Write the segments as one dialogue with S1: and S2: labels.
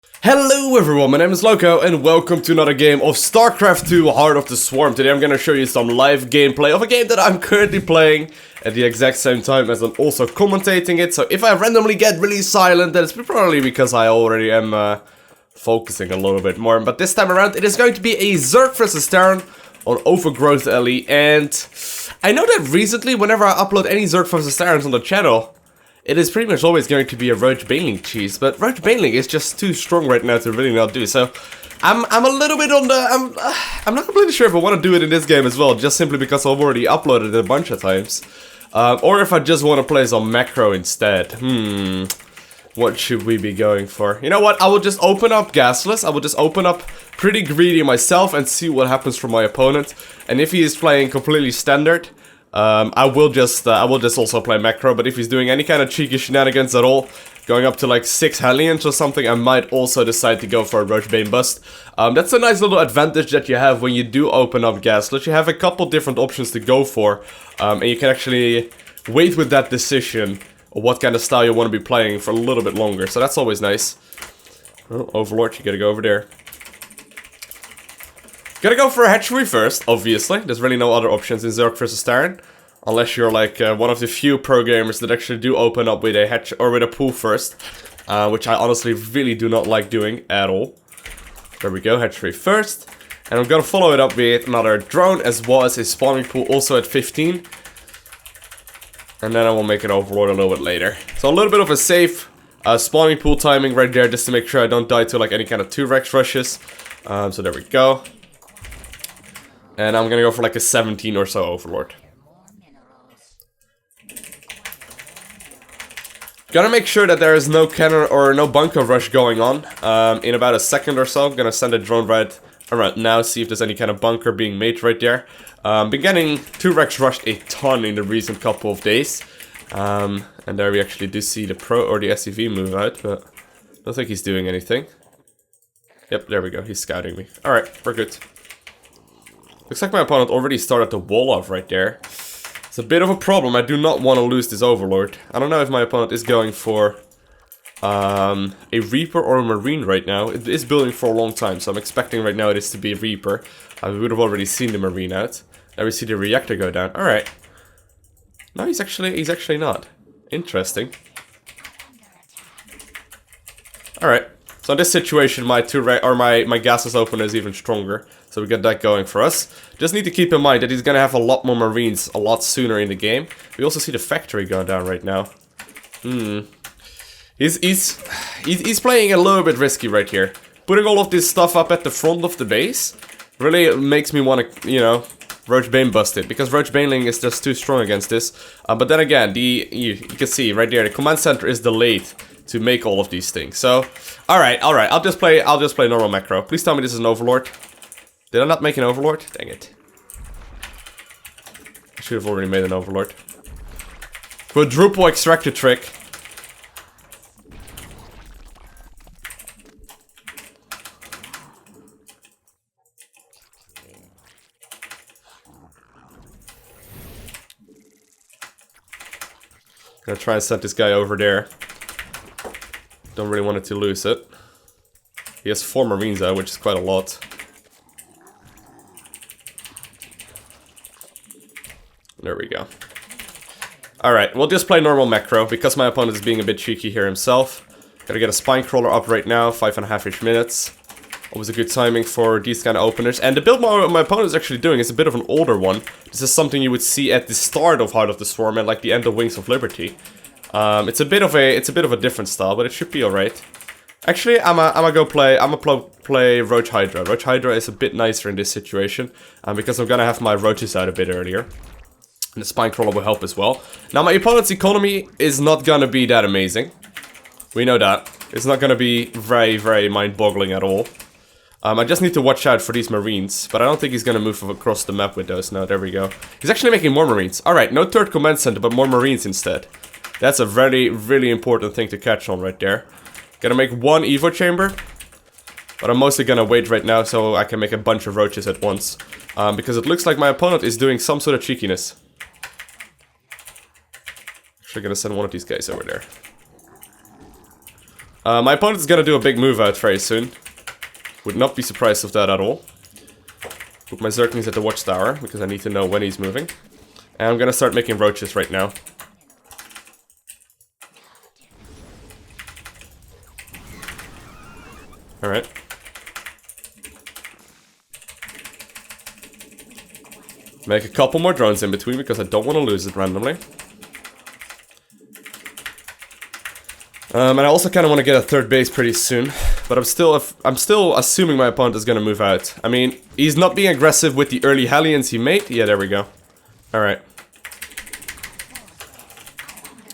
S1: Hello everyone, my name is Loko and welcome to another game of StarCraft II Heart of the Swarm. Today I'm gonna show you some live gameplay of a game that I'm currently playing at the exact same time as I'm also commentating it. So if I randomly get really silent, then it's probably because I already am focusing a little bit more. But this time around it is going to be a Zerg versus Terran on Overgrowth Alley. And I know that recently whenever I upload any Zerg versus Terrans on the channel, it is pretty much always going to be a Roach Baneling cheese, but Roach Baneling is just too strong right now to really not do. So I'm a little bit on the I'm not completely sure if I want to do it in this game as well, just simply because I've already uploaded it a bunch of times, or if I just want to play some macro instead. What should we be going for? You know what? I will just open up gasless. I will just open up pretty greedy myself and see what happens from my opponent. And if he is playing completely standard, I will just also play macro, but if he's doing any kind of cheeky shenanigans at all, going up to like 6 Hellions or something, I might also decide to go for a Roach Bane bust. That's a nice little advantage that you have when you do open up Gaslit. You have a couple different options to go for, and you can actually wait with that decision of what kind of style you want to be playing for a little bit longer, so that's always nice. Well, Overlord, you gotta go over there. Gotta go for a hatchery first, obviously. There's really no other options in Zerg vs Terran. Unless you're like one of the few pro gamers that actually do open up with a hatch or with a pool first. Which I honestly really do not like doing at all. There we go, hatchery first. And I'm gonna follow it up with another drone as well as a spawning pool also at 15. And then I will make an Overlord a little bit later. So a little bit of a safe spawning pool timing right there just to make sure I don't die to like any kind of 2-Rex rushes. So there we go. And I'm gonna go for like a 17 or so Overlord. Gotta make sure that there is no cannon or no bunker rush going on. In about a second or so, I'm gonna send a drone right around now, see if there's any kind of bunker being made right there. Been getting 2-Rex rushed a ton in the recent couple of days. And there we actually do see the Pro or the SCV move out, but I don't think he's doing anything. Yep, there we go, he's scouting me. Alright, we're good. Looks like my opponent already started the wall off right there. It's a bit of a problem. I do not want to lose this Overlord. I don't know if my opponent is going for a Reaper or a Marine right now. It is building for a long time, so I'm expecting right now it is to be a Reaper. I would have already seen the Marine out. Now we see the reactor go down. Alright. No, he's actually not. Interesting. Alright. So in this situation, my gases opener is even stronger. So we get that going for us. Just need to keep in mind that he's gonna have a lot more Marines a lot sooner in the game. We also see the factory going down right now. He's playing a little bit risky right here. Putting all of this stuff up at the front of the base really makes me want to, you know, Roach Bane bust it, because Roach Baneling is just too strong against this. But then again, you can see right there, the command center is delayed to make all of these things. So, all right, I'll just play normal macro. Please tell me this is an Overlord. Did I not make an Overlord? Dang it. I should have already made an Overlord. Quadruple extractor trick. Gonna try and send this guy over there. Don't really want it to lose it. He has 4 Marines though, which is quite a lot. There we go. Alright, we'll just play normal macro, because my opponent is being a bit cheeky here himself. Gotta get a spine crawler up right now, 5.5-ish minutes. Always a good timing for these kind of openers. And the build my opponent is actually doing is a bit of an older one. This is something you would see at the start of Heart of the Swarm and like the end of Wings of Liberty. It's a bit of a different style, but it should be alright. Actually, I'm gonna play Roach Hydra. Roach Hydra is a bit nicer in this situation, because I'm gonna have my roaches out a bit earlier. And the spine crawler will help as well. Now my opponent's economy is not gonna be that amazing. We know that. It's not gonna be very, very mind-boggling at all. I just need to watch out for these Marines, but I don't think he's gonna move across the map with those. No, there we go. He's actually making more Marines. Alright, no 3rd command center, but more Marines instead. That's a very, really important thing to catch on right there. Gonna make 1 Evo chamber, but I'm mostly gonna wait right now so I can make a bunch of roaches at once. Because it looks like my opponent is doing some sort of cheekiness. Actually gonna send one of these guys over there. My opponent is gonna do a big move out very soon. Would not be surprised of that at all. Put my Zerglings at the watchtower, because I need to know when he's moving. And I'm gonna start making roaches right now. Alright. Make a couple more drones in between, because I don't want to lose it randomly. And I also kind of want to get a third base pretty soon. But I'm still assuming my opponent is going to move out. I mean, he's not being aggressive with the early Hellions he made. Yeah, there we go. Alright.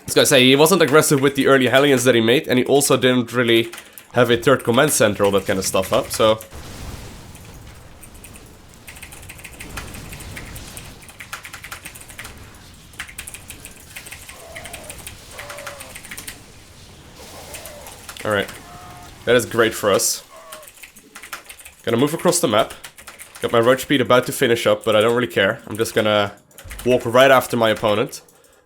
S1: I was gonna say, he wasn't aggressive with the early Hellions that he made. And he also didn't really have a third command center, all that kind of stuff up. So... Alright, that is great for us. Gonna move across the map. Got my roach speed about to finish up, but I don't really care. I'm just gonna walk right after my opponent.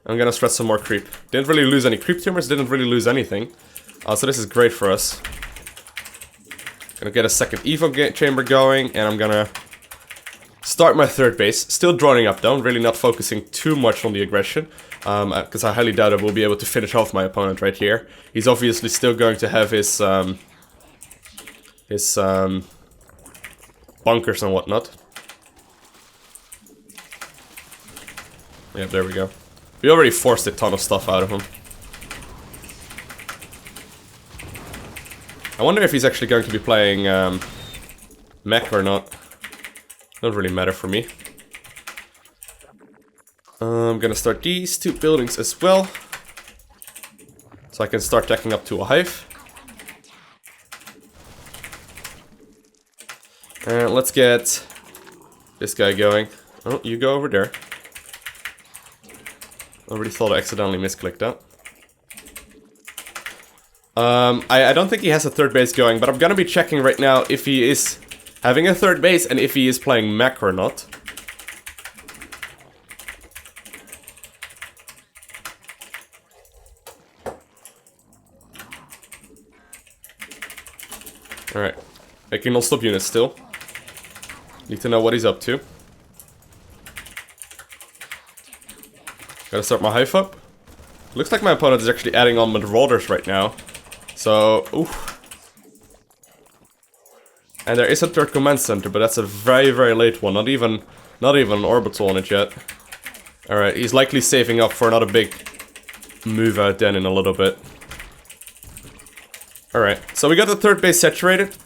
S1: I'm gonna stretch some more creep. Didn't really lose any creep tumors, didn't really lose anything. So this is great for us. Gonna get a second Evo chamber going, and I'm gonna start my third base. Still droning up though, really not focusing too much on the aggression. Because I highly doubt I will be able to finish off my opponent right here. He's obviously still going to have his bunkers and whatnot. Yep, there we go. We already forced a ton of stuff out of him. I wonder if he's actually going to be playing mech or not. Doesn't really matter for me. I'm gonna start these two buildings as well. So I can start tacking up to a hive. And let's get this guy going. Oh, you go over there. Already thought I accidentally misclicked that. I don't think he has a third base going, but I'm gonna be checking right now if he is having a third base and if he is playing mech or not. Alright, making non-stop units still. Need to know what he's up to. Gotta start my hive up. Looks like my opponent is actually adding on marauders right now. So, oof. And there is a third command center, but that's a very, very late one. Not even an orbital on it yet. Alright, he's likely saving up for another big move out then in a little bit. Alright, so we got the third base saturated.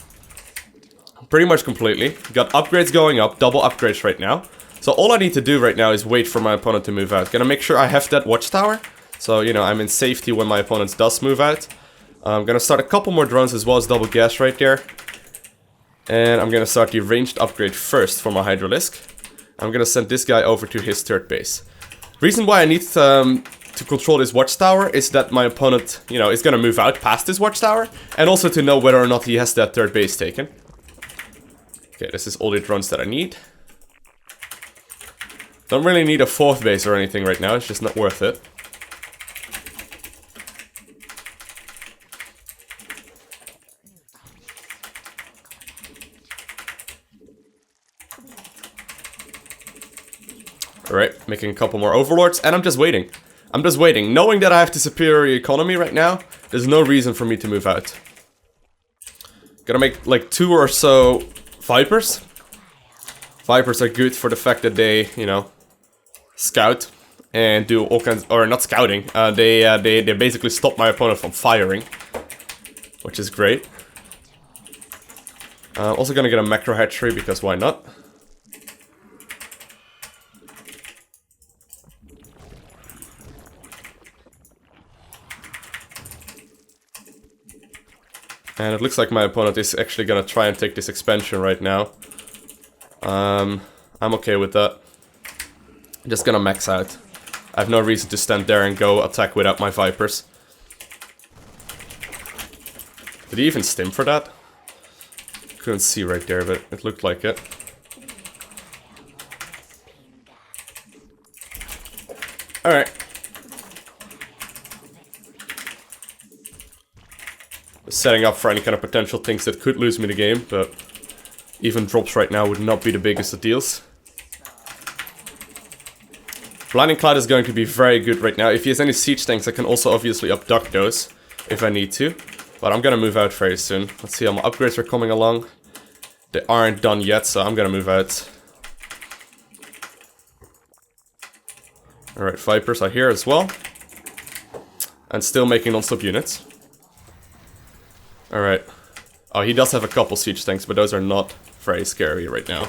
S1: Pretty much completely. Got upgrades going up, double upgrades right now. So all I need to do right now is wait for my opponent to move out. Gonna make sure I have that watchtower. So, you know, I'm in safety when my opponent does move out. I'm gonna start a couple more drones as well as double gas right there. And I'm gonna start the ranged upgrade first for my Hydralisk. I'm gonna send this guy over to his third base. Reason why I need to control this watchtower is that my opponent, you know, is gonna move out past this watchtower. And also to know whether or not he has that third base taken. Okay, this is all the drones that I need. Don't really need a fourth base or anything right now, it's just not worth it. Alright, making a couple more overlords, and I'm just waiting. I'm just waiting. Knowing that I have the superior economy right now, there's no reason for me to move out. Gotta make like 2 or so Vipers. Vipers are good for the fact that they, you know, scout and do all kinds, or not scouting. They basically stop my opponent from firing, which is great. Also gonna get a macro hatchery because why not? And it looks like my opponent is actually gonna try and take this expansion right now. I'm okay with that. I'm just gonna max out. I have no reason to stand there and go attack without my Vipers. Did he even stim for that? Couldn't see right there, but it looked like it. Alright. setting up for any kind of potential things that could lose me the game, but even drops right now would not be the biggest of deals. Blinding Cloud is going to be very good right now. If he has any siege tanks, I can also obviously abduct those if I need to. But I'm gonna move out very soon. Let's see how my upgrades are coming along. They aren't done yet, so I'm gonna move out. Alright, Vipers are here as well. And still making non-stop units. Alright. Oh, he does have a couple siege tanks, but those are not very scary right now.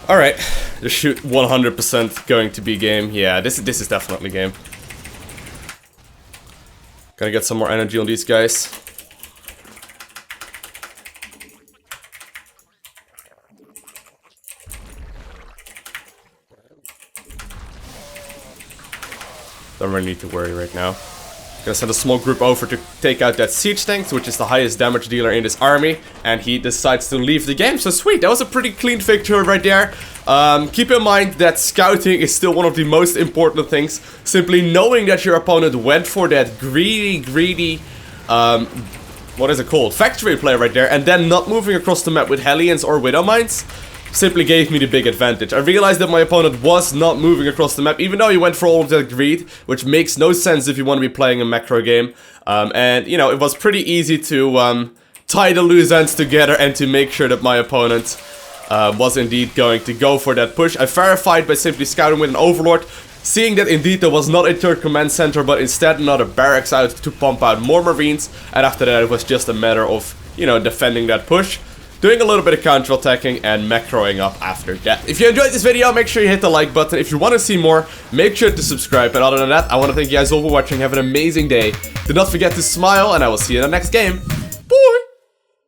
S1: Alright, the shoot 100% going to be game. Yeah, this is definitely game. Gotta get some more energy on these guys. Don't really need to worry right now. Gonna send a small group over to take out that siege tank, which is the highest damage dealer in this army, and he decides to leave the game. So sweet, that was a pretty clean victory right there. Keep in mind that scouting is still one of the most important things. Simply knowing that your opponent went for that greedy, what is it called? Factory play right there, and then not moving across the map with Hellions or Widow Mines simply gave me the big advantage. I realized that my opponent was not moving across the map, even though he went for all of that greed, which makes no sense if you want to be playing a macro game. And, you know, it was pretty easy to tie the loose ends together and to make sure that my opponent was indeed going to go for that push. I verified by simply scouting with an Overlord, seeing that indeed there was not a third command center, but instead another barracks out to pump out more Marines. And after that, it was just a matter of, you know, defending that push, doing a little bit of counter-attacking and macroing up after that. If you enjoyed this video, make sure you hit the like button. If you want to see more, make sure to subscribe. And other than that, I want to thank you guys all for watching. Have an amazing day. Do not forget to smile, and I will see you in the next game. Bye!